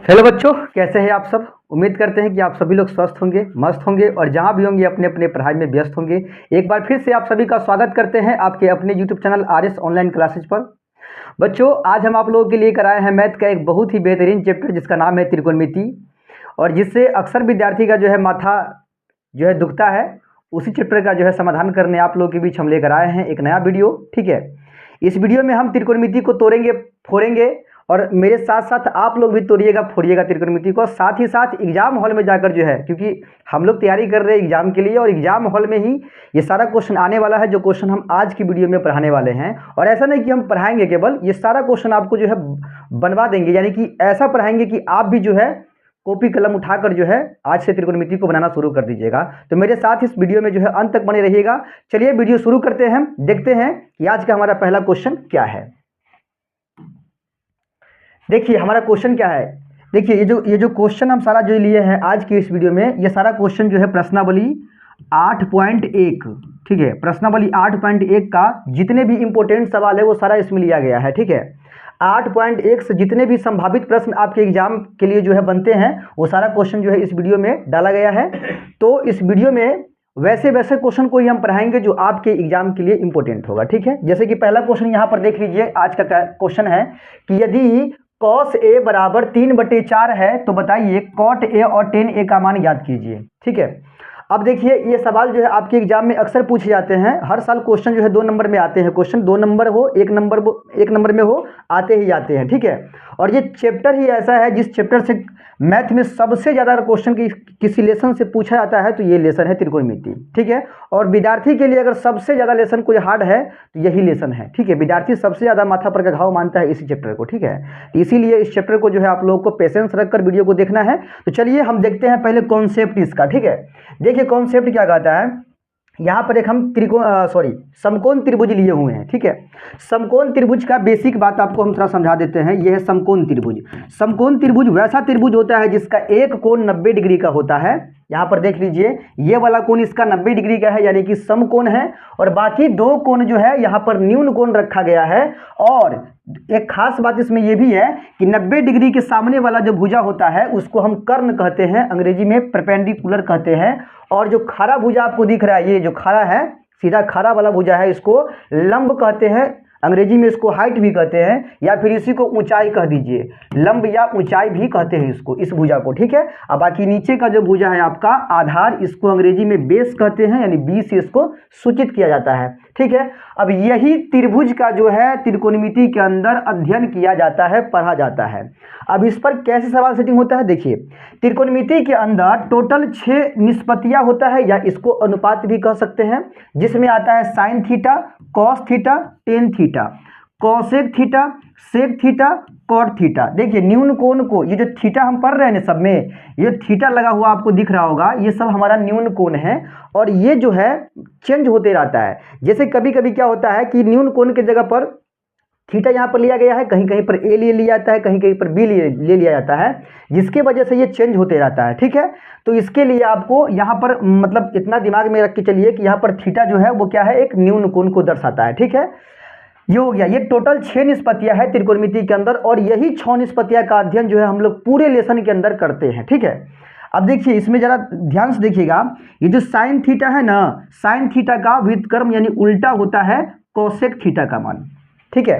Hello बच्चों, कैसे हैं आप सब। उम्मीद करते हैं कि आप सभी लोग स्वस्थ होंगे, मस्त होंगे और जहां भी होंगे अपने अपने पढ़ाई में व्यस्त होंगे। एक बार फिर से आप सभी का स्वागत करते हैं आपके अपने YouTube channel RS online classes पर। बच्चों, आज हम आप लोगों के लिए कराए हैं मैथ का एक बहुत ही बेहतरीन चैप्टर जिसका नाम है त्रिकोणमिति, और जिससे अक्सर विद्यार्थी का जो है माथा जो है दुखता है। उसी चैप्टर का जो है समाधान करने आप लोगों के बीच हम लेकर आए हैं एक नया वीडियो। ठीक है, इस वीडियो में हम त्रिकोणमिति को तोड़ेंगे, फोड़ेंगे, और मेरे साथ साथ आप लोग भी तोड़िएगा, फोड़िएगा त्रिकोणमिति को। साथ ही साथ एग्जाम हॉल में जाकर जो है, क्योंकि हम लोग तैयारी कर रहे हैं एग्जाम के लिए, और एग्जाम हॉल में ही ये सारा क्वेश्चन आने वाला है जो क्वेश्चन हम आज की वीडियो में पढ़ाने वाले हैं। और ऐसा नहीं कि हम पढ़ाएंगे केवल, ये सारा क्वेश्चन आपको जो है बनवा देंगे, यानी कि ऐसा पढ़ाएंगे कि आप भी जो है कॉपी कलम उठाकर जो है आज से त्रिकोणमिति को बनाना शुरू कर दीजिएगा। तो मेरे साथ इस वीडियो में जो है अंत तक बने रहिएगा। चलिए वीडियो शुरू करते हैं, देखते हैं कि आज का हमारा पहला क्वेश्चन क्या है। देखिए हमारा क्वेश्चन क्या है। देखिए ये जो क्वेश्चन हम सारा जो लिए हैं आज की इस वीडियो में, ये सारा क्वेश्चन जो है प्रश्नावली 8.1, ठीक है, प्रश्नावली 8.1 का जितने भी इंपॉर्टेंट सवाल है वो सारा इसमें लिया गया है। ठीक है, 8.1 से जितने भी संभावित प्रश्न आपके एग्जाम के लिए जो है बनते हैं वो सारा क्वेश्चन जो है इस वीडियो में डाला गया है। तो इस वीडियो में वैसे वैसे क्वेश्चन को ही हम पढ़ाएंगे जो आपके एग्जाम के लिए इंपॉर्टेंट होगा। ठीक है, जैसे कि पहला क्वेश्चन यहाँ पर देख लीजिए। आज का क्वेश्चन है कि यदि cos a बराबर 3/4 है तो बताइए cot a और tan a का मान ज्ञात कीजिए। ठीक है, अब देखिए ये सवाल जो है आपके एग्जाम में अक्सर पूछे जाते हैं। हर साल क्वेश्चन जो है 2 नंबर में आते हैं, क्वेश्चन 2 नंबर हो, 1 नंबर में हो, आते ही आते हैं। ठीक है, और ये चैप्टर ही ऐसा है जिस चैप्टर से मैथ में सबसे ज़्यादा क्वेश्चन किसी लेसन से पूछा जाता है तो ये लेसन है त्रिकोणमिति। ठीक है, और विद्यार्थी के लिए अगर सबसे ज़्यादा लेसन कोई हार्ड है तो यही लेसन है। ठीक है, विद्यार्थी सबसे ज़्यादा माथा पर का घाव मानता है इसी चैप्टर को। ठीक है, तो इसीलिए इस चैप्टर को जो है आप लोगों को पेशेंस रखकर वीडियो को देखना है। तो चलिए हम देखते हैं पहले कॉन्सेप्ट इसका। ठीक है, देखिए कॉन्सेप्ट क्या कहता है। यहाँ पर एक हम समकोण त्रिभुज लिए हुए हैं। ठीक है, समकोण त्रिभुज का बेसिक बात आपको हम थोड़ा समझा देते हैं। यह है समकोण त्रिभुज। समकोण त्रिभुज वैसा त्रिभुज होता है जिसका एक कोण 90 डिग्री का होता है। यहाँ पर देख लीजिए, ये वाला कोण इसका 90 डिग्री का है, यानी कि समकोण है, और बाकी 2 कोण जो है यहाँ पर न्यून कोण रखा गया है। और एक खास बात इसमें यह भी है कि 90 डिग्री के सामने वाला जो भुजा होता है उसको हम कर्ण कहते हैं, अंग्रेजी में परपेंडिकुलर कहते हैं। और जो खड़ा भुजा आपको दिख रहा है, ये जो खड़ा है, सीधा खड़ा वाला भुजा है, इसको लंब कहते हैं, अंग्रेजी में इसको हाइट भी कहते हैं, या फिर इसी को ऊंचाई कह दीजिए, लंब या ऊंचाई भी कहते हैं इसको, इस भुजा को। ठीक है, अब बाकी नीचे का जो भुजा है आपका आधार, इसको अंग्रेजी में बेस कहते हैं, यानी बी से इसको सूचित किया जाता है। ठीक है, अब यही त्रिभुज का जो है त्रिकोणमिति के अंदर अध्ययन किया जाता है, पढ़ा जाता है। अब इस पर कैसे सवाल सेटिंग होता है, देखिए त्रिकोणमिति के अंदर टोटल 6 निष्पत्तियां होता है, या इसको अनुपात भी कह सकते हैं, जिसमें आता है sine theta, cos theta, tan theta, cosec theta, sec theta, cot theta. देखिए न्यून कोण को, ये जो थीटा हम पढ़ रहे हैं ना, सब में ये थीटा लगा हुआ आपको दिख रहा होगा, ये सब हमारा न्यून कोण है, और ये जो है चेंज होते रहता है। जैसे कभी कभी क्या होता है कि न्यून कोण की जगह पर थीटा यहाँ पर लिया गया है, कहीं कहीं पर ए ले लिया जाता है, कहीं कहीं पर बी ले लिया जाता है, जिसके वजह से ये चेंज होते रहता है। ठीक है, तो इसके लिए आपको यहाँ पर मतलब इतना दिमाग में रख के चलिए कि यहाँ पर थीटा जो है वो क्या है, एक न्यून कोण को दर्शाता है। ठीक है, ये हो गया। ये टोटल 6 निष्पत्तियां है त्रिकोणमिति के अंदर, और यही 6 निष्पत्तियां का अध्ययन जो है हम लोग पूरे लेसन के अंदर करते हैं। ठीक है, अब देखिए इसमें जरा ध्यान से देखिएगा, ये जो साइन थीटा है ना, साइन थीटा का व्युत्क्रम यानी उल्टा होता है कोसेक थीटा का मान। ठीक है,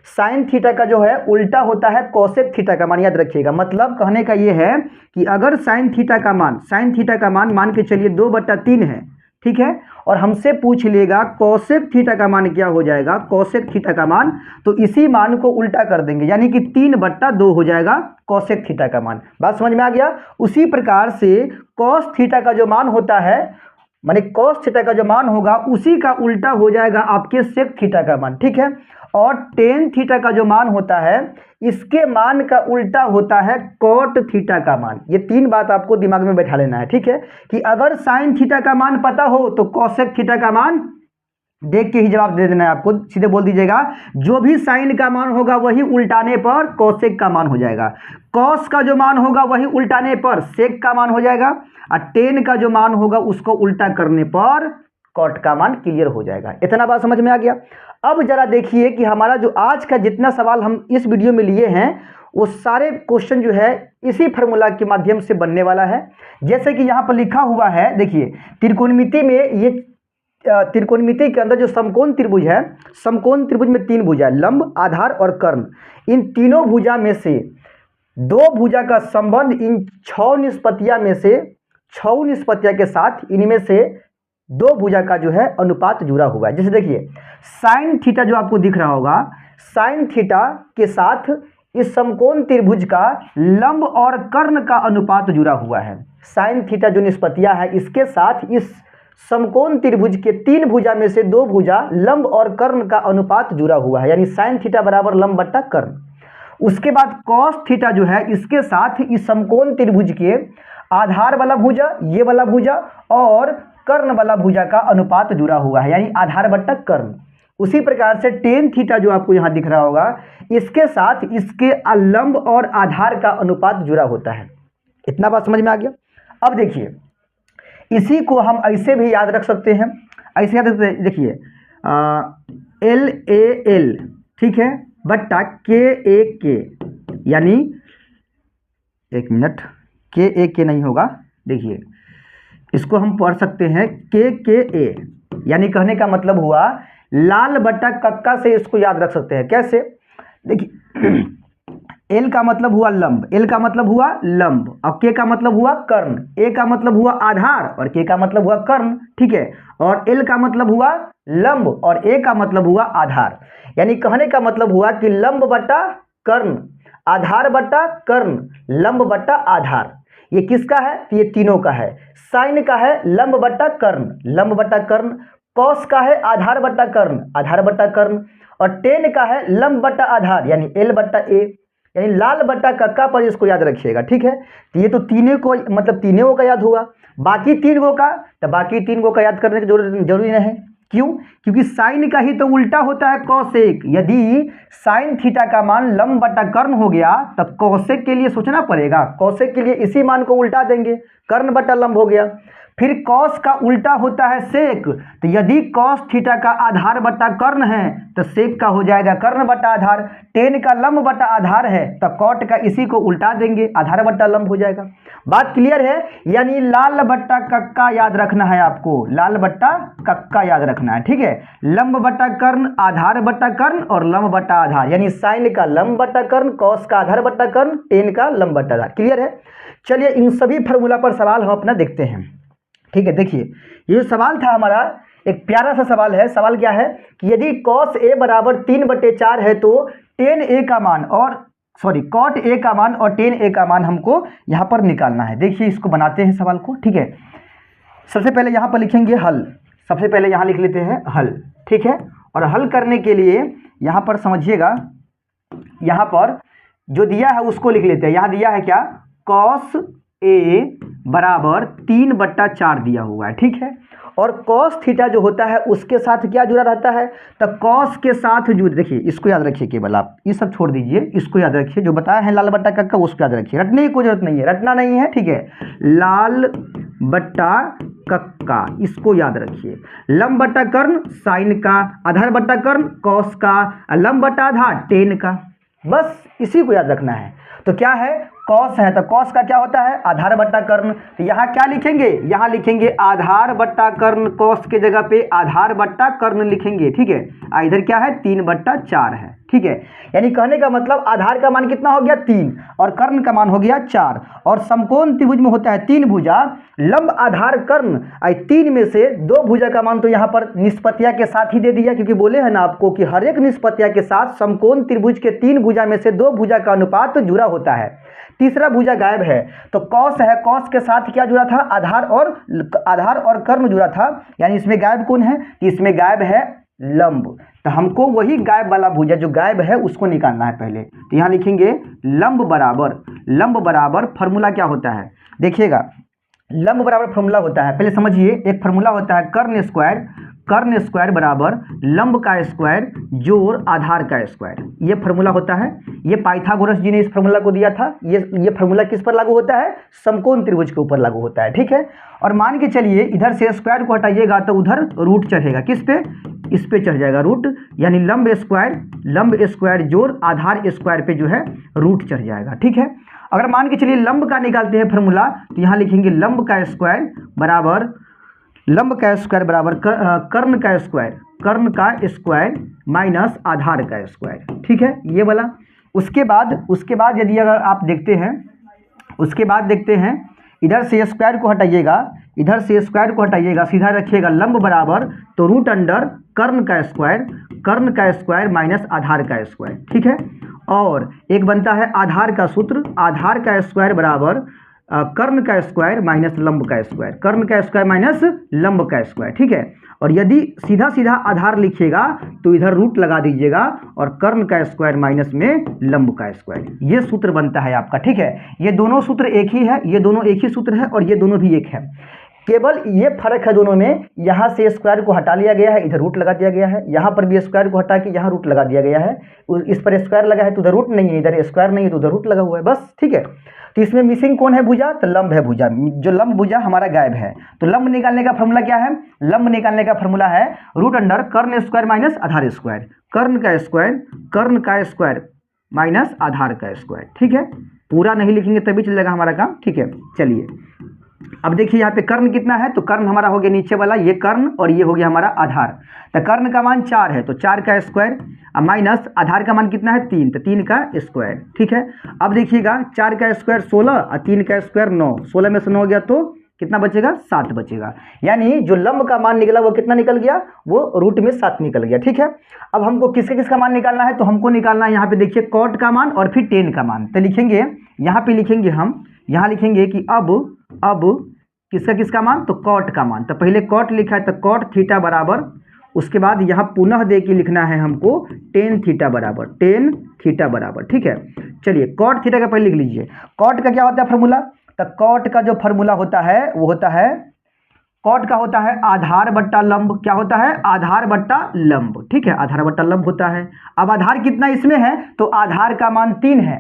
साइन थीटा का जो है उल्टा होता है कोसेक थीटा का मान, याद रखिएगा। मतलब कहने का ये है कि अगर साइन थीटा का मान मान के चलिए 2/3 है, ठीक है, और हमसे पूछ लेगा कोसेक थीटा का मान क्या हो जाएगा, कोसेक थीटा का मान, तो इसी मान को उल्टा कर देंगे, यानी कि 3/2 हो जाएगा कोसेक थीटा का मान। बात समझ में आ गया। उसी प्रकार से कॉस थीटा का जो मान होता है, माने कॉस थीटा का जो मान होगा उसी का उल्टा हो जाएगा आपके सेक थीटा का मान। ठीक है, और टेन थीटा का जो मान होता है इसके मान का उल्टा होता है कॉट थीटा का मान। ये 3 बात आपको दिमाग में बैठा लेना है। ठीक है, कि अगर साइन थीटा का मान पता हो तो कोसेक थीटा का मान देख के ही जवाब दे देना है आपको, सीधे बोल दीजिएगा जो भी साइन का मान होगा वही उल्टाने पर कोसेक का मान हो जाएगा, कॉस का जो मान होगा वही उल्टाने पर सेक का मान हो जाएगा, और टेन का जो मान होगा उसको उल्टा करने पर कॉट का मान क्लियर हो जाएगा। इतना बात समझ में आ गया। अब जरा देखिए कि हमारा जो आज का जितना सवाल हम इस वीडियो में लिए हैं वो सारे क्वेश्चन जो है इसी फार्मूला के माध्यम से बनने वाला है। जैसे कि यहाँ पर लिखा हुआ है, देखिए त्रिकोणमिति में ये त्रिकोणमिति के अंदर जो समकोण त्रिभुज है, समकोण त्रिभुज में 3 भुजा, लंब, आधार और कर्ण। इन तीनों भुजा में से 2 भुजा का संबंध इन 6 निष्पत्तियां में से 6 निष्पत्तियां के साथ इनमें से 2 भुजा का जो है अनुपात जुड़ा हुआ है। जैसे देखिए साइन थीटा जो आपको दिख रहा होगा, साइन थीटा के साथ इस समकोण त्रिभुज का लंब और कर्ण का अनुपात जुड़ा हुआ है। साइन थीटा जो निष्पत्तियां है इसके साथ इस समकोण त्रिभुज के 3 भुजा में से 2 भुजा लंब और कर्ण का अनुपात जुड़ा हुआ है, यानी साइन थीटा बराबर लंब बट्टा कर्ण। उसके बाद कॉस थीटा जो है इसके साथ इस समकोण त्रिभुज के आधार वाला भुजा, ये वाला भुजा और कर्ण वाला भुजा का अनुपात जुड़ा हुआ है, यानी आधार बट्टा कर्ण। उसी प्रकार से टेन थीटा जो आपको यहाँ दिख रहा होगा इसके साथ इसके लंब और आधार का अनुपात जुड़ा होता है। इतना बात समझ में आ गया। अब देखिए इसी को हम ऐसे भी याद रख सकते हैं, ऐसे याद रखते हैं, देखिए LAL ठीक है बट्टा KAK, यानी एक मिनट, KAK नहीं होगा, देखिए इसको हम पढ़ सकते हैं KKA, यानी कहने का मतलब हुआ लाल बट्टा कक्का से इसको याद रख सकते हैं। कैसे, देखिए L का मतलब हुआ लंब, L का मतलब हुआ लंब और K का मतलब हुआ कर्ण, A का मतलब हुआ आधार और K का मतलब हुआ कर्ण, ठीक है। और L का मतलब हुआ लंब और A का मतलब हुआ आधार, यानी कहने का मतलब हुआ कि लंब बट्टा कर्ण, आधार बट्टा कर्ण, लंब बट्टा आधार। ये किसका है? तो ये तीनों का है। साइन का है लंब बट्टा कर्ण, लंब बट्टा कर्ण। कॉस का है आधार बट्टा कर्ण, आधार बट्टा कर्ण। और टेन का है लंब बट्टा आधार, यानी L बट्टा A, यानी लाल बट्टा कक्का पर इसको याद रखिएगा, ठीक है। तो ये तो तीनों को मतलब तीनों का याद हुआ, बाकी 3 गो का, तो बाकी 3 गो का याद करने की जरूरी नहीं है। क्यों? क्योंकि साइन का ही तो उल्टा होता है कॉसेक। यदि साइन थीटा का मान लंब बट्टा कर्ण हो गया तो कॉसेक के लिए सोचना पड़ेगा, कॉसेक के लिए इसी मान को उल्टा देंगे, कर्ण बट्टा लंब हो गया। फिर कॉस का उल्टा होता है सेक, तो यदि कॉस थीटा का आधार बट्टा कर्ण है तो सेक का हो जाएगा कर्ण बट्टा आधार। टेन का लंब बट्टा आधार है तो कॉट का इसी को उल्टा देंगे, आधार बट्टा लंब हो जाएगा। बात क्लियर है? यानी लाल बट्टा कक्का याद रखना है आपको, लाल बट्टा कक्का याद रखना है, ठीक है। लंब बट्टा कर्ण, आधार बट्टा कर्ण और लंब बट्टा आधार, यानी साइन का लंब बट्टा कर्ण, कॉस का आधार बट्टा कर्ण, टेन का लंब बट्टा आधार। क्लियर है? चलिए इन सभी फार्मूला पर सवाल हम अपना देखते हैं, ठीक है। देखिए ये जो सवाल था हमारा एक प्यारा सा सवाल है। सवाल क्या है कि यदि cos A बराबर 3/4 है तो tan A का मान और cot A का मान और tan A का मान हमको यहाँ पर निकालना है। देखिए इसको बनाते हैं सवाल को, ठीक है। सबसे पहले यहाँ पर लिखेंगे हल, सबसे पहले यहाँ लिख लेते हैं हल, ठीक है। और हल करने के लिए यहाँ पर समझिएगा, यहाँ पर जो दिया है उसको लिख लेते हैं। यहाँ दिया है क्या? cos A बराबर 3/4 दिया हुआ है, ठीक है। और cos थीटा जो होता है उसके साथ क्या जुड़ा रहता है? तो cos के साथ जुड़, देखिए इसको याद रखिए, केवल आप ये सब छोड़ दीजिए, इसको याद रखिए, जो बताया है लाल बट्टा कक्का उसको याद रखिए, रटने की कोई जरूरत नहीं है, रटना नहीं है, ठीक है। लाल बट्टा कक्का इसको याद रखिए। लंब बट्टा कर्ण साइन का, आधार बट्टा कर्ण कॉस का, लंब बट्टा आधार टेन का, बस इसी को याद रखना है। तो क्या है? कॉस है तो कॉस का क्या होता है? आधार बट्टा कर्ण। तो यहाँ क्या लिखेंगे? यहाँ लिखेंगे आधार बट्टा कर्ण, कॉस के जगह पे आधार बट्टा कर्ण लिखेंगे, ठीक है। इधर क्या है? 3/4 है, ठीक है। यानी कहने का मतलब आधार का मान कितना हो गया? 3 और कर्ण का मान हो गया 4। और समकोण त्रिभुज में होता है 3 भुजा, लंब आधार कर्ण, 3 में से 2 भुजा का मान तो यहाँ पर निष्पत्तियां के साथ ही दे दिया, क्योंकि बोले हैं ना आपको कि हर एक निष्पत्तियां के साथ समकोण त्रिभुज के 3 भुजा में से 2 भुजा का अनुपात जुड़ा होता है। तीसरा भुजा गायब है तो कॉस है, कॉस के साथ क्या जुड़ा था? आधार और कर्ण जुड़ा था, यानी इसमें गायब कौन है? इसमें गायब है लंब। तो हमको वही गायब वाला भुजा जो गायब है उसको निकालना है पहले। तो यहाँ लिखेंगे लंब बराबर फार्मूला क्या होता है? देखिएगा लंब बराबर फार्मूला होता है, पहले समझिए। एक फार्मूला होता है कर्ण कर्ण स्क्वायर बराबर लंब का स्क्वायर जोड़ आधार का स्क्वायर, ये फार्मूला होता है। ये पाइथागोरस जी ने इस फार्मूला को दिया था। ये फार्मूला किस पर लागू होता है? समकोण त्रिभुज के ऊपर लागू होता है, ठीक है। और मान के चलिए इधर से स्क्वायर को हटाइएगा तो उधर रूट चढ़ेगा, किस पे? इस पे चढ़ जाएगा रूट, यानी लंब स्क्वायर जोड़ आधार स्क्वायर पे जो है रूट चढ़ जाएगा, ठीक है। अगर मान के चलिए लंब का निकालते हैं फार्मूला, तो यहाँ लिखेंगे लंब का स्क्वायर बराबर कर्ण का स्क्वायर माइनस आधार का स्क्वायर, ठीक है, ये वाला। उसके बाद यदि अगर आप देखते हैं इधर से स्क्वायर को हटाइएगा, सीधा रखिएगा लंब बराबर तो रूट अंडर कर्ण का स्क्वायर माइनस आधार का स्क्वायर, ठीक है। और एक बनता है आधार का सूत्र, आधार का स्क्वायर बराबर कर्ण का स्क्वायर माइनस लंब का स्क्वायर, कर्ण का स्क्वायर माइनस लंब का स्क्वायर, ठीक है। और यदि सीधा आधार लिखिएगा तो इधर रूट लगा दीजिएगा और कर्ण का स्क्वायर माइनस में लंब का स्क्वायर, ये सूत्र बनता है आपका, ठीक है। ये दोनों सूत्र एक ही है, ये दोनों एक ही सूत्र है और ये दोनों भी एक है। केवल ये फर्क है दोनों में, यहाँ से स्क्वायर को हटा लिया गया है, इधर रूट लगा दिया गया है। यहाँ पर भी स्क्वायर को हटा के यहाँ रूट लगा दिया गया है। इस पर स्क्वायर लगा है तो उधर रूट नहीं है, इधर स्क्वायर नहीं है तो उधर रूट लगा हुआ है, बस, ठीक है। तो इसमें मिसिंग कौन है? भुजा। तो लंब है भुजा, जो लंब भुजा हमारा गायब है। तो लंब निकालने का फॉर्मूला क्या है? लंब निकालने का फॉर्मूला है रूट अंडर कर्ण स्क्वायर माइनस आधार स्क्वायर, कर्ण का स्क्वायर माइनस आधार का स्क्वायर, ठीक है। पूरा नहीं लिखेंगे तभी चल जाएगा हमारा काम, ठीक है। चलिए अब देखिए यहाँ पे कर्ण कितना है, तो कर्ण हमारा हो गया नीचे वाला, ये कर्ण और ये हो गया हमारा आधार। तो कर्ण का मान 4 है तो 4 का स्क्वायर माइनस आधार का मान कितना है 3, तो 3 का स्क्वायर, ठीक है। अब देखिएगा 4 का स्क्वायर 16 और 3 का स्क्वायर 9, 16 में से 9 गया तो कितना बचेगा? 7 बचेगा। यानी जो लंब का मान निकला वो कितना निकल गया? वो रूट में 7 निकल गया, ठीक है। अब हमको किसका मान निकालना है? तो हमको निकालना है यहाँ पे देखिए कॉट का मान और फिर टेन का मान। तो लिखेंगे यहाँ पे लिखेंगे हम, यहाँ लिखेंगे कि अब किसका मान? तो कॉट का मान। तो पहले कॉट लिखा है तो कॉट थीटा बराबर, उसके बाद यहाँ पुनः दे के लिखना है हमको टेन थीटा बराबर, ठीक है। चलिए कॉट थीटा का पहले लिख लीजिए। कॉट का क्या होता है फार्मूला? तो कॉट का जो फार्मूला होता है वो होता है, कॉट का होता है आधार बट्टा लंब। क्या होता है? आधार बट्टा लंब, ठीक है, आधार बट्टा लंब होता है। अब आधार कितना इसमें है? तो आधार का मान 3 है,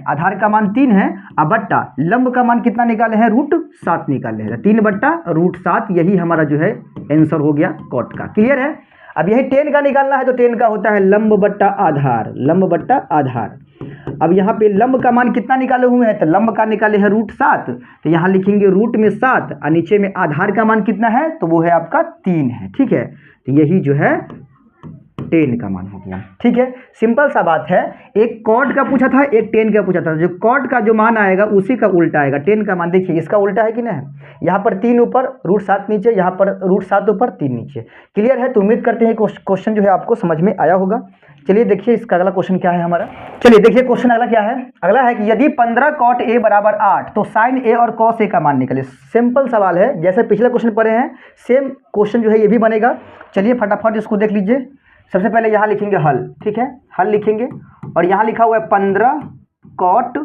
अब बट्टा लंब का मान कितना निकाले हैं? रूट 7 निकाले हैं, 3 बट्टा रूट 7, यही हमारा जो है आंसर हो गया कॉट का। क्लियर है? अब यही टेन का निकालना है तो टेन का होता है लंब बट्टा आधार। अब यहाँ पे लंब का मान कितना निकाले हुए हैं? तो लंब का निकाले हैं रूट 7, तो यहाँ लिखेंगे रूट में 7 और नीचे में आधार का मान कितना है? तो वो है आपका 3 है, ठीक है। तो यही जो है टेन का मान हो गया, ठीक है। सिंपल सा बात है, एक कॉट का पूछा था, एक टेन का पूछा था। जो कॉट का जो मान आएगा उसी का उल्टा आएगा टेन का मान। देखिए इसका उल्टा है कि नहीं है? यहाँ पर 3 ऊपर रूट 7 नीचे, यहाँ पर रूट 7 ऊपर 3 नीचे। क्लियर है? तो उम्मीद करते हैं क्वेश्चन जो है आपको समझ में आया होगा। चलिए देखिए इसका अगला क्वेश्चन क्या है हमारा। चलिए देखिए क्वेश्चन अगला क्या है। अगला है कि यदि 15 कॉट ए बराबर 8 तो साइन ए और कॉस ए का मान निकले। सिंपल सवाल है, जैसे पिछले क्वेश्चन पढ़े हैं सेम क्वेश्चन जो है ये भी बनेगा। चलिए फटाफट इसको देख लीजिए। सबसे पहले यहाँ लिखेंगे हल, ठीक है, हल लिखेंगे और यहाँ लिखा हुआ है 15 कॉट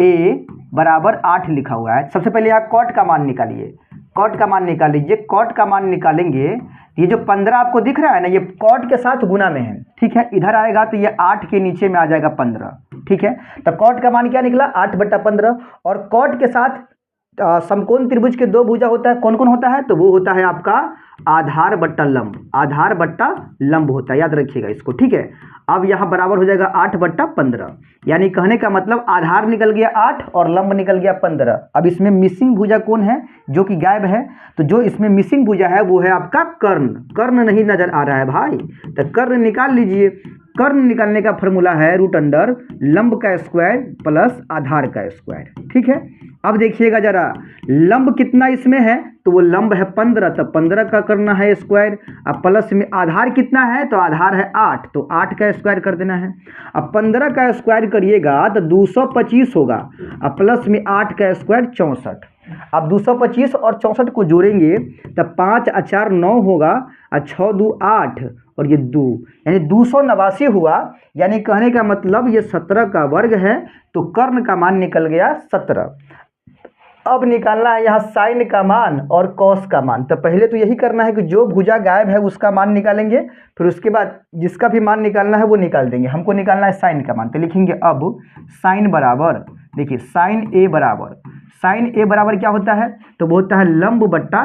ए बराबर 8 लिखा हुआ है। सबसे पहले यहाँ कॉट का मान निकालिए, कॉट का मान निकाल लीजिए। कॉट का मान निकालेंगे, ये जो 15 आपको दिख रहा है ना, ये कॉट के साथ गुना में है, ठीक है। इधर आएगा तो ये 8 के नीचे में आ जाएगा 15, ठीक है। तो कॉट का मान क्या निकला? 8/15। और कॉट के साथ समकोण त्रिभुज के 2 भुजा होता है, कौन कौन होता है? तो वो होता है आपका आधार बट्टा लंब होता है, याद रखिएगा इसको, ठीक है। अब यहाँ बराबर हो जाएगा 8/15, यानी कहने का मतलब आधार निकल गया 8 और लंब निकल गया 15। अब इसमें मिसिंग भुजा कौन है? जो कि गायब है। तो जो इसमें मिसिंग भुजा है वो है आपका कर्ण नहीं नजर आ रहा है भाई, तो कर्ण निकाल लीजिए। कर्ण निकालने का फॉर्मूला है रूट अंडर लंब का स्क्वायर प्लस आधार का स्क्वायर, ठीक है। अब देखिएगा जरा लंब कितना इसमें है, तो वो लंब है 15, तो 15 का करना है स्क्वायर। अब प्लस में आधार कितना है? तो आधार है 8, तो 8 का स्क्वायर कर देना है। अब 15 का स्क्वायर करिएगा तो 225 होगा, अब प्लस में 8 का स्क्वायर 64। अब 225 और 64 को जोड़ेंगे तो 5 और 4 9 होगा और 6 2 8 और ये 2, यानी 289 हुआ। यानी कहने का मतलब ये 17 का वर्ग है, तो कर्ण का मान निकल गया 17। अब निकालना है यहाँ साइन का मान और कॉस का मान। तो पहले तो यही करना है कि जो भुजा गायब है उसका मान निकालेंगे, फिर उसके बाद जिसका भी मान निकालना है वो निकाल देंगे। हमको निकालना है साइन का मान, तो लिखेंगे अब साइन बराबर, देखिए साइन ए बराबर क्या होता है, तो वो होता है लंब बट्टा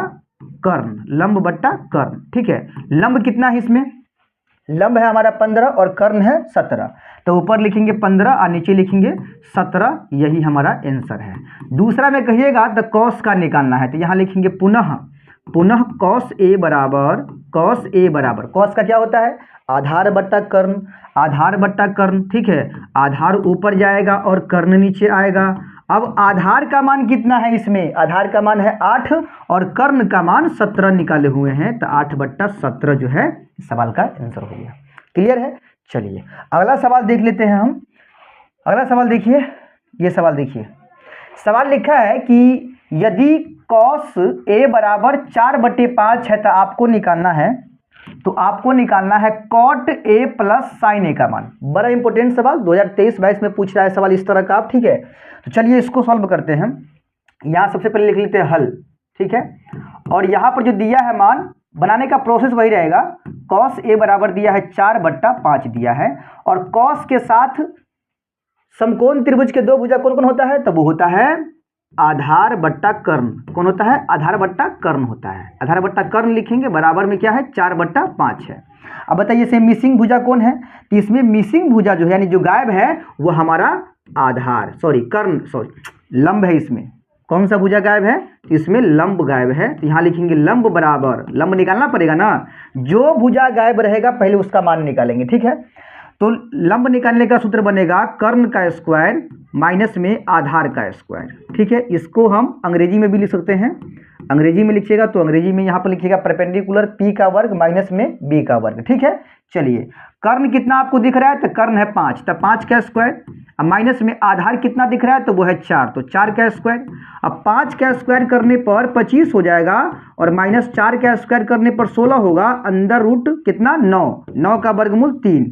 कर्ण, ठीक है। लंब कितना है इसमें, लंब है हमारा 15 और कर्ण है 17, तो ऊपर लिखेंगे 15 और नीचे लिखेंगे 17, यही हमारा आंसर है। दूसरा में कहिएगा तो कॉस का निकालना है, तो यहाँ लिखेंगे पुनः कॉस ए बराबर, कॉस का क्या होता है, आधार बट्टा कर्ण, ठीक है। आधार ऊपर जाएगा और कर्ण नीचे आएगा। अब आधार का मान कितना है इसमें, आधार का मान है 8 और कर्ण का मान 17 निकाले हुए हैं, तो 8/17 जो है सवाल का आंसर हो गया। क्लियर है। चलिए अगला सवाल देख लेते हैं हम। अगला सवाल देखिए, ये सवाल देखिए, सवाल लिखा है कि यदि कॉस ए बराबर 4/5 है तो आपको निकालना है कॉट ए प्लस साइन ए का मान। बड़ा इंपॉर्टेंट सवाल 2023-22 में पूछ रहा है सवाल इस तरह का आप, ठीक है। तो चलिए इसको सॉल्व करते हैं। यहाँ सबसे पहले लिख लेते हैं हल, ठीक है। और यहाँ पर जो दिया है मान, बनाने का प्रोसेस वही रहेगा। कॉस ए बराबर दिया है 4/5 दिया है, और कॉस के साथ समकोण त्रिभुज के दो भुजा कौन कौन होता है, तो वो होता है आधार बट्टा कर्ण। कौन होता है, आधार बट्टा कर्ण होता है। आधार बट्टा कर्ण लिखेंगे, बराबर में क्या है 4/5 है। अब बताइए इसमें मिसिंग भुजा कौन है, तो इसमें मिसिंग भुजा जो है यानी जो गायब है वो हमारा लंब है। इसमें कौन सा भुजा गायब है, तो इसमें लंब गायब है, तो यहाँ लिखेंगे लंब बराबर, लंब निकालना पड़ेगा ना, जो भुजा गायब रहेगा पहले उसका मान निकालेंगे, ठीक है। तो लंब निकालने का सूत्र बनेगा कर्ण का स्क्वायर माइनस में आधार का स्क्वायर, ठीक है। इसको हम अंग्रेजी में भी लिख सकते हैं। अंग्रेजी में लिखिएगा तो अंग्रेजी में यहाँ पर लिखिएगा परपेंडिकुलर p का वर्ग माइनस में b का वर्ग, ठीक है। चलिए कर्ण कितना आपको दिख रहा है, तो कर्ण है 5, तो 5 का स्क्वायर, अब माइनस में आधार कितना दिख रहा है, तो वो है 4, तो 4 का स्क्वायर। अब 5 का स्क्वायर करने पर 25 हो जाएगा, और माइनस 4 का स्क्वायर करने पर 16 होगा, अंदर रूट कितना 9 का वर्गमूल 3,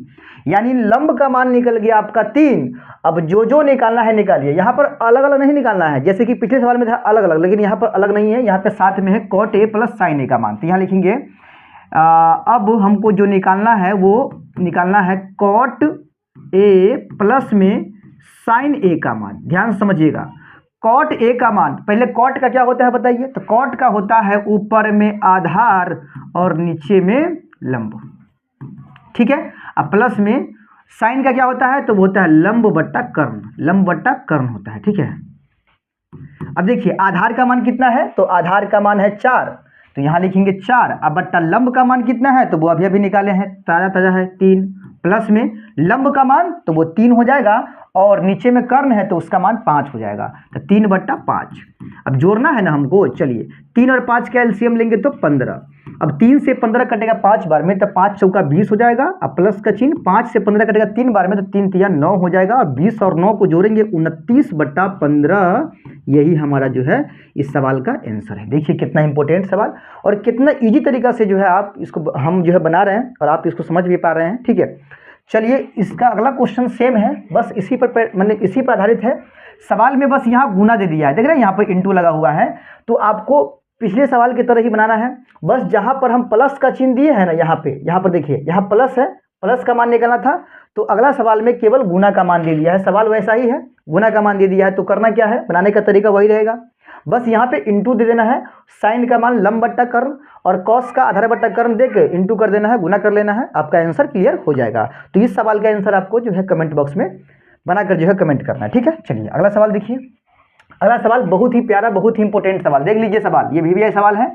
यानी लंब का मान निकल गया आपका 3। अब जो निकालना है निकालिए। यहाँ पर अलग अलग नहीं निकालना है, जैसे कि पिछले सवाल में था अलग अलग, लेकिन यहाँ पर अलग नहीं है, यहाँ पे साथ में है कॉट ए प्लस साइन ए का मान। तो यहाँ लिखेंगे अब हमको जो निकालना है वो निकालना है कॉट ए प्लस में साइन ए का मान। ध्यान समझिएगा, कॉट ए का मान, पहले कॉट का क्या होता है बताइए, तो कॉट का होता है ऊपर में आधार और नीचे में लंब, ठीक है। अब प्लस में साइन का क्या होता है, तो वो होता है लंब बट्टा कर्ण होता है, ठीक है। अब देखिए आधार का मान कितना है, तो आधार का मान है 4, तो यहाँ लिखेंगे 4। अब बट्टा लंब का मान कितना है, तो वो अभी निकाले हैं, ताजा है 3, प्लस में लंब का मान तो वो 3 हो जाएगा, और नीचे में कर्ण है तो उसका मान 5 हो जाएगा, तो 3/5। अब जोड़ना है ना हमको, चलिए 3 और 5 का एलसीएम लेंगे तो 15। अब 3 से 15 कटेगा 5 बार में, तो 5 चौका 20 हो जाएगा। अब प्लस का चिन्ह, 5 से 15 कटेगा 3 बार में, तो 3 तिया 9 हो जाएगा, और 20 और 9 को जोड़ेंगे 29/15, यही हमारा जो है इस सवाल का आंसर है। देखिए कितना इंपॉर्टेंट सवाल और कितना इजी तरीका से जो है आप इसको हम जो है बना रहे हैं, और आप इसको समझ भी पा रहे हैं, ठीक है। चलिए इसका अगला क्वेश्चन सेम है, बस इसी पर मतलब इसी पर आधारित है। सवाल में बस यहाँ गुना दे दिया है, देख रहे हैं यहाँ पर इंटू लगा हुआ है, तो आपको पिछले सवाल की तरह ही बनाना है। बस जहाँ पर हम प्लस का चिन्ह दिए हैं ना, यहाँ पर देखिए यहाँ प्लस है, प्लस का मान निकालना था, तो अगला सवाल में केवल गुना का मान दे दिया है। सवाल वैसा ही है, गुना का मान दे दिया है, तो करना क्या है, बनाने का तरीका वही रहेगा। बस यहाँ पे इंटू दे देना है, साइन का मान लंब बट्टा कर्ण और कॉस का आधार बट्टा कर्ण दे के इंटू कर देना है, गुना कर लेना है, आपका आंसर क्लियर हो जाएगा। तो इस सवाल का आंसर आपको जो है कमेंट बॉक्स में बनाकर जो है कमेंट करना है, ठीक है। चलिए अगला सवाल देखिए। अगला सवाल बहुत ही प्यारा, बहुत ही इंपॉर्टेंट सवाल, देख लीजिए सवाल, ये VVI सवाल है।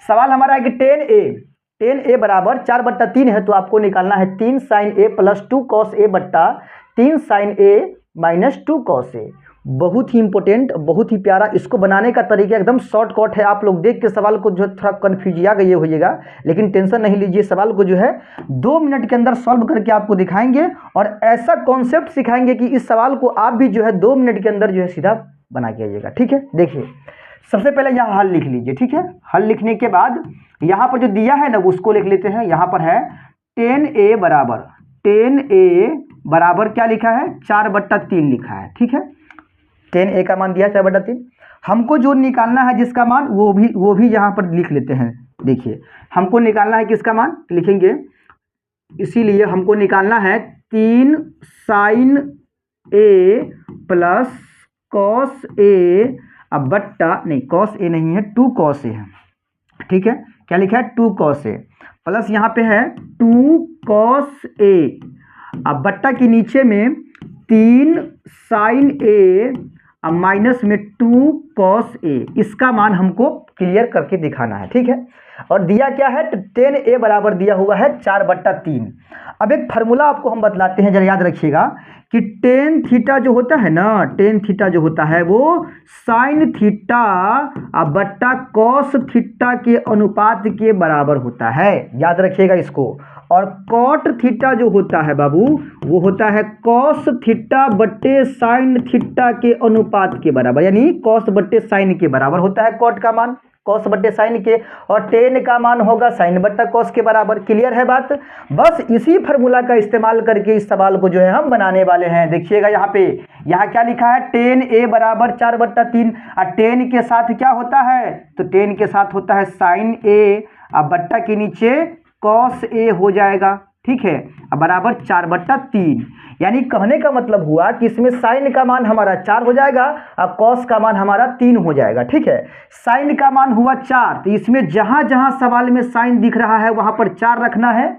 सवाल हमारा है कि 10a बराबर 4/3 है, तो आपको निकालना है 3 sin a plus 2 cos a बट्टा 3 sin a minus 2 cos a। बहुत ही इंपॉर्टेंट, बहुत ही प्यारा। इसको बनाने का तरीका एकदम शॉर्टकट है, आप लोग देख के सवाल को जो थोड़ा कन्फ्यूजिया गए होइएगा, लेकिन टेंशन नहीं लीजिए, सवाल को जो है 2 मिनट के अंदर सॉल्व करके आपको दिखाएंगे, और ऐसा कॉन्सेप्ट सिखाएंगे कि इस सवाल को आप भी जो है 2 मिनट के अंदर जो है सीधा बना के आइएगा, ठीक है। देखिए सबसे पहले यहाँ हल लिख लीजिए, ठीक है। हल लिखने के बाद यहाँ पर जो दिया है ना उसको लिख लेते हैं। यहाँ पर है 10a बराबर क्या लिखा है, 4/3 लिखा है, ठीक है। 10a का मान दिया 4/3। हमको जो निकालना है जिसका मान वो भी यहाँ पर लिख लेते हैं। देखिए हमको निकालना है किसका मान लिखेंगे, इसीलिए हमको निकालना है 3 sin a plus cos a अब बट्टा नहीं cos a नहीं है 2 cos a है, ठीक है। क्या लिखा है 2 cos a प्लस यहाँ पे है 2 cos a अब बट्टा के नीचे में 3 sin a अब माइनस में 2 cos a, इसका मान हमको क्लियर करके दिखाना है, ठीक है। और दिया क्या है 10a बराबर दिया हुआ है 4/3। अब एक फार्मूला आपको हम बतलाते हैं, जरा याद रखिएगा कि टेन थीटा जो होता है ना, टेन थीटा जो होता है वो साइन थीटा अब बट्टा कॉस थीटा के अनुपात के बराबर होता है, याद रखिएगा इसको। और कॉट थीटा जो होता है बाबू वो होता है कॉस थीटा बट्टे साइन थीटा के अनुपात के बराबर, यानी कॉस बट्टे साइन के बराबर होता है कॉट का मान कॉस बट्टे साइन के, और टेन का मान होगा साइन बट्टा कॉस के बराबर। क्लियर है बात। बस इसी फार्मूला का इस्तेमाल करके इस सवाल को जो है हम बनाने वाले हैं। देखिएगा यहाँ पे, यहाँ क्या लिखा है 10a बराबर 4/3 और 10 के साथ क्या होता है, तो 10 के साथ होता है साइन a अब बट्टा के नीचे कॉस a हो जाएगा, ठीक है, अब बराबर 4/3। यानी कहने का मतलब हुआ कि इसमें साइन का मान हमारा 4 हो जाएगा और कॉस का मान हमारा 3 हो जाएगा, ठीक है। साइन का मान हुआ 4, तो इसमें जहां जहां सवाल में साइन दिख रहा है वहां पर 4 रखना है,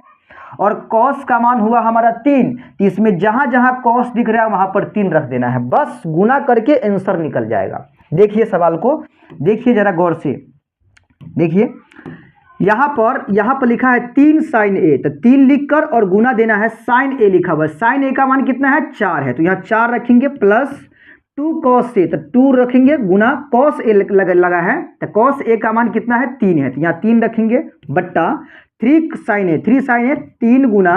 और कॉस का मान हुआ हमारा 3, तो इसमें जहां जहां कॉस दिख रहा है वहां पर 3 रख देना है, बस गुना करके आंसर निकल जाएगा। देखिए सवाल को, देखिए जरा गौर से देखिए, यहाँ पर लिखा है 3 sin a, तो 3 लिखकर और गुना देना है sin a लिखा हुआ है। sin a का मान कितना है 4 है, तो यहाँ 4 रखेंगे प्लस 2 cos a, तो 2 रखेंगे गुना cos a लगा है, तो cos a का मान कितना है 3 है, तो यहाँ 3 रखेंगे बट्टा 3 sin a 3 Guna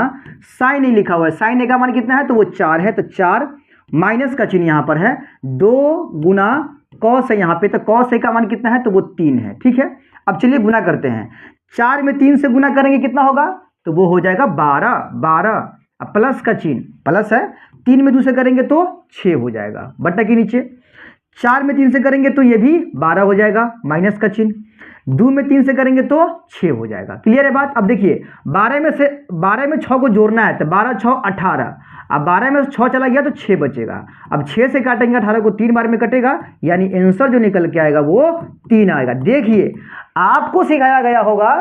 sin a लिखा हुआ है। sin a का मान कितना है, तो वो 4 है, तो 4 माइनस का चिन्ह यहाँ पर है, 2 गुना cos है यहाँ पे, तो cos a का मान कितना है, तो वो 3 है, ठीक है। अब चलिए गुना करते हैं, 4 में 3 से गुना करेंगे कितना होगा, तो वो हो जाएगा 12। अब प्लस का चिन्ह प्लस है, 3 में 2 से करेंगे तो 6 हो जाएगा बट्टा के नीचे, 4 में 3 से करेंगे तो ये भी 12 हो जाएगा माइनस का चिन्ह, 2 में 3 से करेंगे तो 6 हो जाएगा। क्लियर है बात। अब देखिए 12 में 6 को जोड़ना है, तो 12 6 18, अब 12 में 6 चला गया तो 6 बचेगा, अब 6 से काटेंगे 18 को 3 बार में कटेगा, यानी आंसर जो निकल के आएगा वो 3 आएगा। देखिए आपको सिखाया गया होगा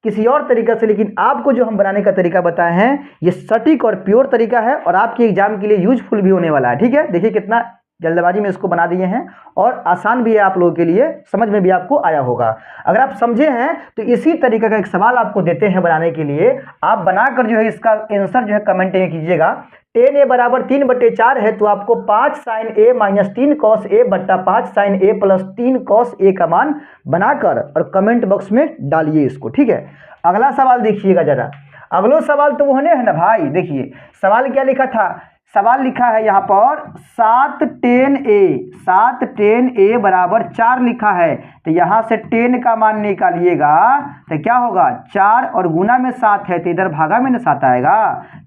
किसी और तरीका से, लेकिन आपको जो हम बनाने का तरीका बताए हैं ये सटीक और प्योर तरीका है और आपके एग्जाम के लिए यूजफुल भी होने वाला है, ठीक है। देखिए कितना जल्दबाजी में इसको बना दिए हैं और आसान भी है आप लोगों के लिए, समझ में भी आपको आया होगा। अगर आप समझे हैं तो इसी तरीके का एक सवाल आपको देते हैं बनाने के लिए, आप बनाकर जो है इसका आंसर जो है कमेंट में कीजिएगा। 10a बराबर 3/4 है, तो आपको 5 sin a minus 3 cos a बट्टा 5 sin a plus 3 cos a का मान बनाकर और कमेंट बॉक्स में डालिए इसको, ठीक है। अगला सवाल देखिएगा जरा, अगला सवाल तो होने है ना भाई। देखिए सवाल क्या लिखा था, सवाल लिखा है यहाँ पर 7 10a बराबर 4 लिखा है, तो यहाँ से 10 का मान निकालिएगा तो क्या होगा 4 और गुना में 7 है, तो इधर भागा में ना 7 आएगा,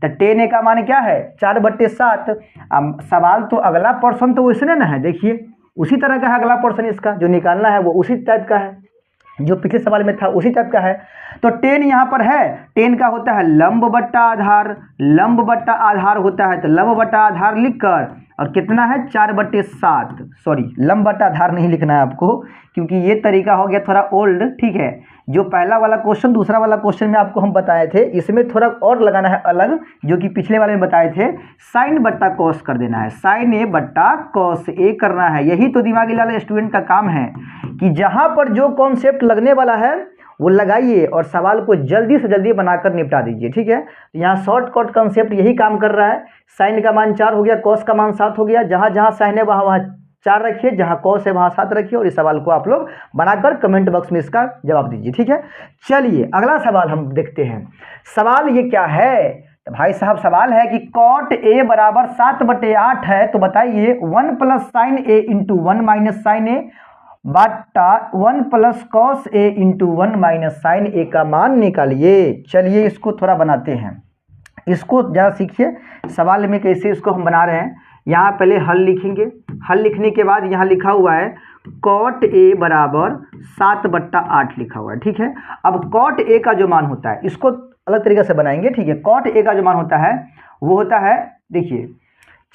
तो 10a का मान क्या है 4/7। अब सवाल तो अगला पोर्शन तो उसने ना है, देखिए उसी तरह का है अगला पोर्शन, इसका जो निकालना है वो उसी टाइप का है जो पिछले सवाल में था, उसी टाइप का है। तो 10 यहाँ पर है, 10 का होता है लंब बट्टा आधार, लंब बट्टा आधार होता है, तो लंब बट्टा आधार लिखकर और कितना है 4/7, सॉरी लंब बट्टा आधार नहीं लिखना है आपको, क्योंकि ये तरीका हो गया थोड़ा ओल्ड, ठीक है। जो पहला वाला क्वेश्चन दूसरा वाला क्वेश्चन में आपको हम बताए थे, इसमें थोड़ा और लगाना है अलग, जो कि पिछले वाले में बताए थे, साइन बट्टा कॉस कर देना है, साइन ए बट्टा कॉस ए करना है। यही तो दिमागी लाल स्टूडेंट का काम है कि जहां पर जो कॉन्सेप्ट लगने वाला है वो लगाइए और सवाल को जल्दी से जल्दी बनाकर निपटा दीजिए, ठीक है। तो यहाँ शॉर्टकट कॉन्सेप्ट यही काम कर रहा है। साइन का मान 4 हो गया, कॉस का मान 7 हो गया, जहां जहां साइन है वहां 4 रखिए, जहां कॉस है वहां 7 रखिए, और इस सवाल को आप लोग बनाकर कमेंट बॉक्स में इसका जवाब दीजिए, ठीक है। चलिए अगला सवाल हम देखते हैं। सवाल ये क्या है, तो भाई साहब सवाल है कि cot a बराबर 7/8 है, तो बताइए 1 plus sine a into 1 minus sine a बट्टा 1 plus cos a into 1 minus sine a का मान निकालिए। चलिए इसको थोड़ा बनाते हैं, इसको ज़रा सीखिए सवाल में कैसे इसको हम बना रहे हैं। यहाँ पहले हल लिखेंगे, हल लिखने के बाद यहाँ लिखा हुआ है कॉट ए बराबर 7/8 लिखा हुआ है, ठीक है। अब कॉट ए का जो मान होता है इसको अलग तरीके से बनाएंगे, ठीक है। कॉट ए का जो मान होता है वो होता है, देखिए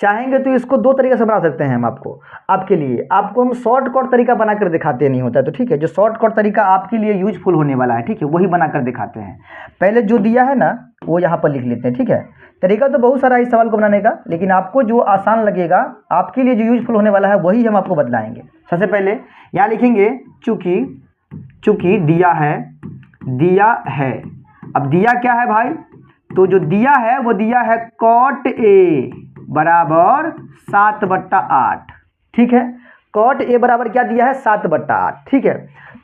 चाहेंगे तो इसको दो तरीके से बना सकते हैं हम आपके लिए, आपको हम शॉर्ट कट तरीका बनाकर दिखाते नहीं होता है, तो ठीक है, जो शॉर्ट कट तरीका आपके लिए यूजफुल होने वाला है, ठीक है, वही बनाकर दिखाते हैं। पहले जो दिया है ना वो यहाँ पर लिख लेते हैं, ठीक है। तरीका तो बहुत सारा है इस सवाल को बनाने का, लेकिन आपको जो आसान लगेगा आपके लिए जो यूजफुल होने वाला है वही हम आपको बतलाएंगे। सबसे पहले यहाँ लिखेंगे चूंकि दिया है। अब दिया क्या है भाई, तो जो दिया है वो दिया है कॉट ए बराबर 7/8, ठीक है। कॉट ए बराबर क्या दिया है 7/8, ठीक है।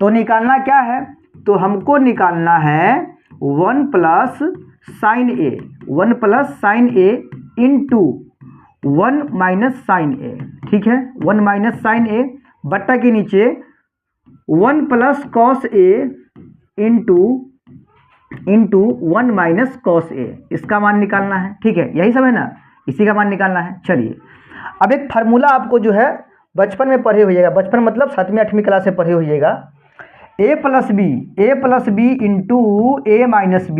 तो निकालना क्या है, तो हमको निकालना है 1 प्लस साइन ए इंटू 1 माइनस साइन ए, ठीक है। 1 माइनस साइन ए बट्टा के नीचे 1 plus cos A into 1 minus cos A, इसका मान निकालना है, ठीक है। यही सब है ना, इसी का मान निकालना है। चलिए अब एक फार्मूला आपको जो है बचपन में पढ़े होइएगा, बचपन मतलब 7वीं 8वीं क्लास से पढ़े होइएगा, ए plus B into A minus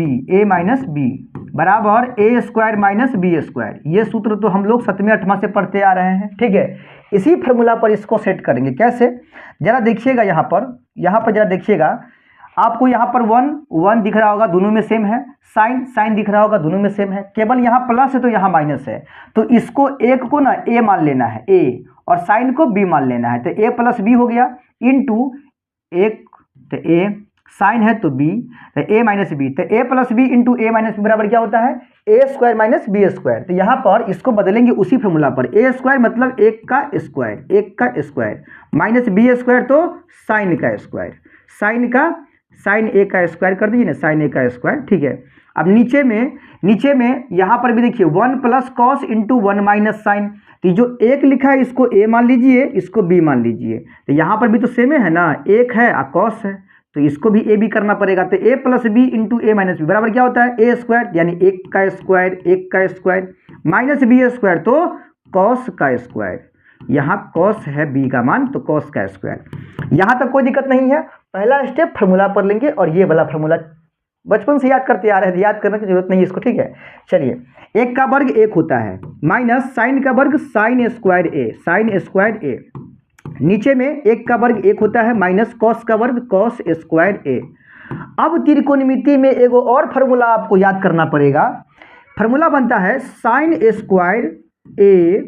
B बराबर ए स्क्वायर माइनस बी स्क्वायर। ये सूत्र तो हम लोग 7वीं 8वीं से पढ़ते आ रहे हैं, ठीक है। इसी फार्मूला पर इसको सेट करेंगे। कैसे, जरा देखिएगा यहाँ पर जरा देखिएगा, आपको यहाँ पर 1 दिख रहा होगा, दोनों में सेम है। साइन दिख रहा होगा, दोनों में सेम है। केवल यहाँ प्लस है तो यहाँ माइनस है, तो इसको एक को ना ए मान लेना है, ए, और साइन को बी मान लेना है। तो ए प्लस बी हो गया इंटू एक, तो ए साइन है तो बी, तो ए माइनस बी, तो ए plus B into A minus B बराबर क्या होता है ए स्क्वायर माइनस बी स्क्वायर। तो यहाँ पर इसको बदलेंगे उसी फॉर्मूला पर, ए स्क्वायर मतलब एक का स्क्वायर माइनस बी स्क्वायर तो साइन का स्क्वायर, साइन ए का स्क्वायर कर दीजिए ना, साइन ए का स्क्वायर, ठीक है। अब नीचे में यहाँ पर भी देखिए 1 plus cos into 1 minus sine, तो जो एक लिखा है इसको ए मान लीजिए, इसको बी मान लीजिए। तो यहाँ पर भी तो सेम है ना, एक है और कॉस है, तो इसको भी ए बी करना पड़ेगा। तो ए plus B into A minus B बराबर क्या होता है ए स्क्वायर, यानी एक का स्क्वायर माइनस बी स्क्वायर तो कॉस का स्क्वायर। यहाँ कॉस है बी का मान, तो कॉस का स्क्वायर। यहाँ तक कोई दिक्कत नहीं है। पहला स्टेप फार्मूला पर लेंगे, और ये वाला फार्मूला बचपन से याद करते आ रहे हैं, याद करने की जरूरत नहीं है इसको, ठीक है। चलिए, एक का वर्ग एक होता है माइनस साइन का वर्ग साइन स्क्वायर ए, नीचे में एक का वर्ग एक होता है माइनस कॉस का वर्ग कॉस स्क्वायर ए। अब त्रिकोणमिति में एक और फार्मूला आपको याद करना पड़ेगा। फार्मूला बनता है साइन स्क्वायर ए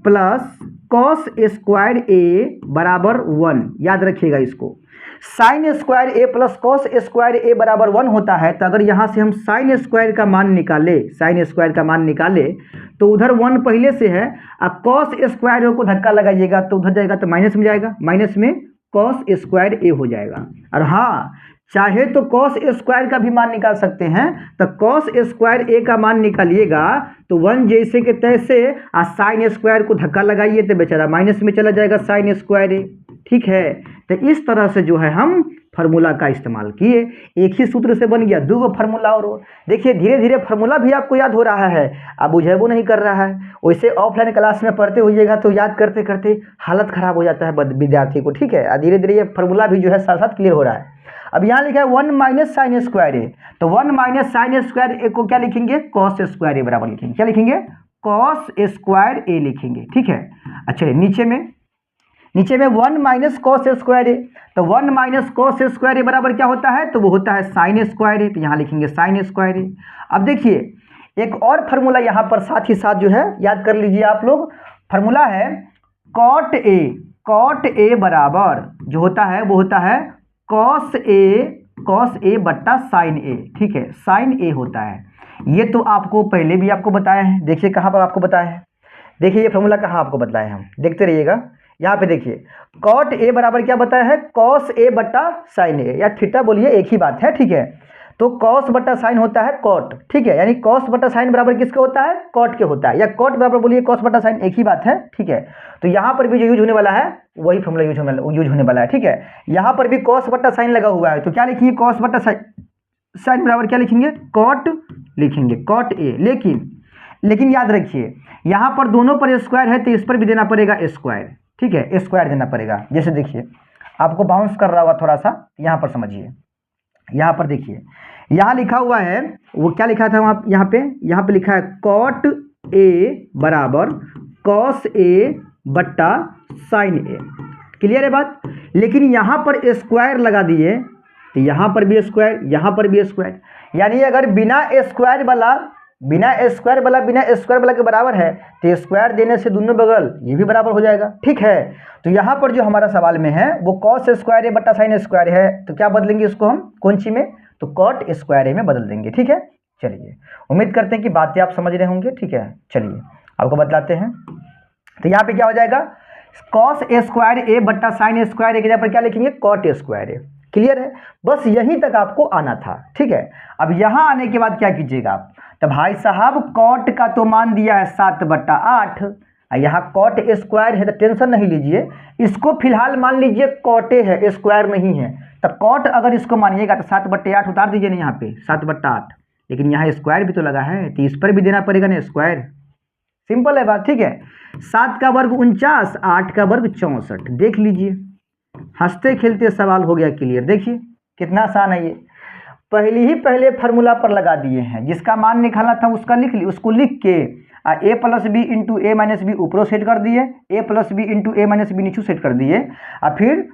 प्लस कॉस स्क्वायर ए बराबर 1। याद रखिएगा इसको, साइन स्क्वायर ए प्लस कॉस स्क्वायर ए बराबर 1 होता है। तो अगर यहाँ से हम साइन स्क्वायर का मान निकाले तो उधर 1 पहले से है, अब कॉस स्क्वायर को धक्का लगाइएगा तो उधर जाएगा तो माइनस में जाएगा, माइनस में कॉस स्क्वायर ए हो जाएगा। और हाँ, चाहे तो कॉस स्क्वायर का भी मान निकाल सकते हैं, तो कॉस स्क्वायर ए का मान निकालिएगा तो 1 जैसे के तैसे, और साइन स्क्वायर को धक्का लगाइए तो बेचारा माइनस में चला जाएगा साइन स्क्वायर ए, ठीक है। तो इस तरह से जो है हम फार्मूला का इस्तेमाल किए, एक ही सूत्र से बन गया 2 फार्मूला। और देखिए धीरे धीरे फार्मूला भी आपको याद हो रहा है, अब बुझेबो नहीं कर रहा है। वैसे ऑफलाइन क्लास में पढ़ते होइएगा तो याद करते करते हालत खराब हो जाता है विद्यार्थी को, ठीक है। धीरे धीरे ये फार्मूला भी जो है साथ साथ क्लियर हो रहा है। अब यहाँ लिखा है 1 माइनस साइन स्क्वायर ए, तो 1 माइनस साइन स्क्वायर ए को क्या लिखेंगे कॉस स्क्वायर ए बराबर लिखेंगे, क्या लिखेंगे कॉस स्क्वायर ए लिखेंगे, ठीक है। अच्छा, नीचे में 1 माइनस कॉस स्क्वायर ए, तो 1 माइनस कॉस स्क्वायर ए बराबर क्या होता है, तो वो होता है साइन स्क्वायर ए, तो यहाँ लिखेंगे साइन स्क्वायर ए। अब देखिए एक और फार्मूला यहाँ पर साथ ही साथ जो है याद कर लीजिए आप लोग, फार्मूला है कॉट ए बराबर जो होता है वो होता है कॉस ए बट्टा साइन ए, ठीक है, साइन ए होता है। ये तो आपको पहले भी आपको बताया है, देखिए कहाँ पर आपको बताया है, देखिए ये फार्मूला कहाँ आपको बताया है, हम देखते रहिएगा। यहाँ पे देखिए कॉट ए बराबर क्या बताया है कॉस ए बट्टा साइन ए, या थीटा बोलिए एक ही बात है, ठीक है। तो कॉस बट्टा साइन होता है कॉट, ठीक है, यानी कॉस बट्टा साइन बराबर किसके होता है कॉट के होता है, या कॉट बराबर बोलिए कॉस बट्टा साइन, एक ही बाट है, ठीक है। तो यहाँ पर भी जो यूज होने वाला है वही फॉर्मूला यूज होने वाला है, ठीक है। यहाँ पर भी कॉस बट्टा साइन लगा हुआ है, तो क्या लिखेंगे कॉस बट्टा साइन बराबर क्या लिखेंगे कॉट लिखेंगे, कॉट ए। लेकिन लेकिन याद रखिए यहाँ पर दोनों पर स्क्वायर है तो इस पर भी देना पड़ेगा स्क्वायर, ठीक है, स्क्वायर देना पड़ेगा। जैसे देखिए आपको बाउंस कर रहा होगा थोड़ा सा, यहाँ पर समझिए, यहाँ पर देखिए यहाँ लिखा हुआ है, वो क्या लिखा था वहाँ, यहाँ पे लिखा है कॉट ए बराबर कॉस ए बट्टा साइन ए। क्लियर है बात। लेकिन यहाँ पर स्क्वायर लगा दिए तो यहाँ पर भी स्क्वायर, यहाँ पर भी स्क्वायर, यानी अगर बिना स्क्वायर वाला के बराबर है तो स्क्वायर देने से दोनों बगल ये भी बराबर हो जाएगा, ठीक है। तो यहाँ पर जो हमारा सवाल में है वो कॉस स्क्वायर ए बट्टा साइन स्क्वायर है, तो क्या बदलेंगे इसको हम कौन सी में, तो कॉट स्क्वायर ए में बदल देंगे, ठीक है। चलिए उम्मीद करते हैं कि बातें आप समझ रहे होंगे, ठीक है। चलिए आपको बतलाते हैं। तो यहाँ पे क्या हो जाएगा, कॉस स्क्वायर ए बट्टा साइन स्क्वायर ए के जगह पर क्या लिखेंगे, कॉट स्क्वायर ए। क्लियर है, बस यहीं तक आपको आना था, ठीक है। अब यहाँ आने के बाद क्या कीजिएगा आप, तो भाई साहब कॉट का तो मान दिया है 7/8, यहाँ कॉट स्क्वायर है तो टेंशन नहीं लीजिए, इसको फिलहाल मान लीजिए कॉटे है, स्क्वायर नहीं है। तो कॉट अगर इसको मानिएगा तो 7/8 उतार दीजिए ना यहाँ पे 7/8, लेकिन यहाँ स्क्वायर भी तो लगा है तो इस पर भी देना पड़ेगा ना स्क्वायर। सिंपल है बात, ठीक है। 7 का वर्ग 49, 8 का वर्ग 64। देख लीजिए, हंसते खेलते सवाल हो गया क्लियर। देखिए कितना आसान है ये, पहले फार्मूला पर लगा दिए हैं, जिसका मान निकालना था उसका उसको लिख के a plus B into A minus B ऊपरों सेट कर दिए, a plus B into A minus B नीचू सेट कर दिए, और फिर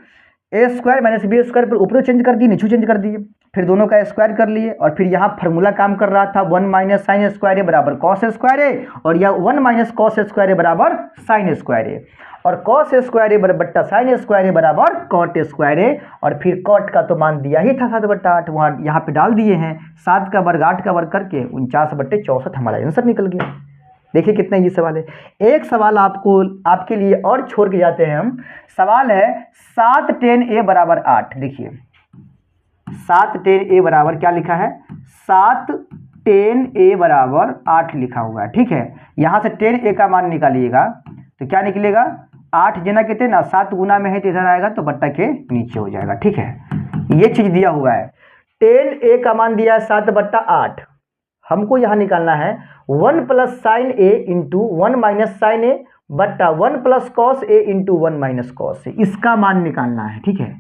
A square minus B square पर ऊपरों चेंज कर दिए, नीचू चेंज कर दिए, फिर दोनों का स्क्वायर कर लिए, और फिर यहाँ फार्मूला काम कर रहा था 1 माइनस साइन स्क्वायर ए बराबर कॉस स्क्वायर ए, और यह 1 माइनस कॉस स्क्वायर ए बराबर साइन स्क्वायर ए, और कॉस स्क्वायर ए बट्टा साइन स्क्वायर ए बराबर कॉट स्क्वायर ए, और फिर कॉट का तो मान दिया ही था 7/8, वहाँ यहाँ पे डाल दिए हैं 7 का वर्ग 8 का वर्ग करके 49/64 हमारा आंसर निकल गया। देखिए कितना ये सवाल है। एक सवाल आपके लिए और छोड़ के जाते हैं हम। सवाल है 7 tan a बराबर 8। देखिए 7 tan a बराबर क्या लिखा है, 7 tan a बराबर 8 लिखा हुआ है, ठीक है। यहाँ से tan a का मान निकालिएगा तो क्या निकलेगा, 8 जना कहते ना 7 गुना में है तो इधर आएगा तो बट्टा के नीचे हो जाएगा, ठीक है। ये चीज दिया हुआ है, tan a का मान दिया है 7/8, हमको यहाँ निकालना है 1 प्लस साइन ए इंटू 1 माइनस साइन ए बट्टा 1 plus cos A into 1 minus cos A, इसका मान निकालना है, ठीक है।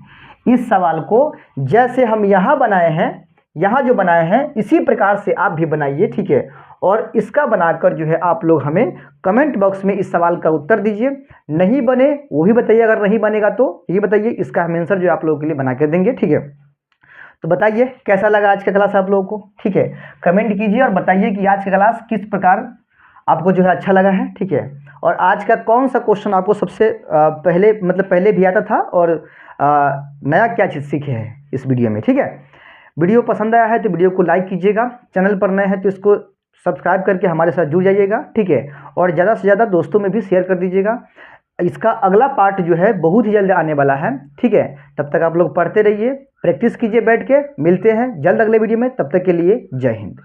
इस सवाल को जैसे हम यहाँ बनाए हैं, यहाँ जो बनाए हैं इसी प्रकार से आप भी बनाइए, ठीक है। और इसका बनाकर जो है आप लोग हमें कमेंट बॉक्स में इस सवाल का उत्तर दीजिए। नहीं बने वो भी बताइए, अगर नहीं बनेगा तो ये बताइए, इसका हम आंसर जो है आप लोगों के लिए बना के देंगे, ठीक है। तो बताइए कैसा लगा आज का क्लास आप लोगों को, ठीक है। कमेंट कीजिए और बताइए कि आज का क्लास किस प्रकार आपको जो है अच्छा लगा है, ठीक है। और आज का कौन सा क्वेश्चन आपको सबसे पहले भी आता था, और नया क्या चीज़ सीखे हैं इस वीडियो में, ठीक है। वीडियो पसंद आया है तो वीडियो को लाइक कीजिएगा, चैनल पर नए हैं तो इसको सब्सक्राइब करके हमारे साथ जुड़ जाइएगा, ठीक है। और ज़्यादा से ज़्यादा दोस्तों में भी शेयर कर दीजिएगा। इसका अगला पार्ट जो है बहुत ही जल्द आने वाला है, ठीक है। तब तक आप लोग पढ़ते रहिए, प्रैक्टिस कीजिए बैठ के। मिलते हैं जल्द अगले वीडियो में, तब तक के लिए जय हिंद।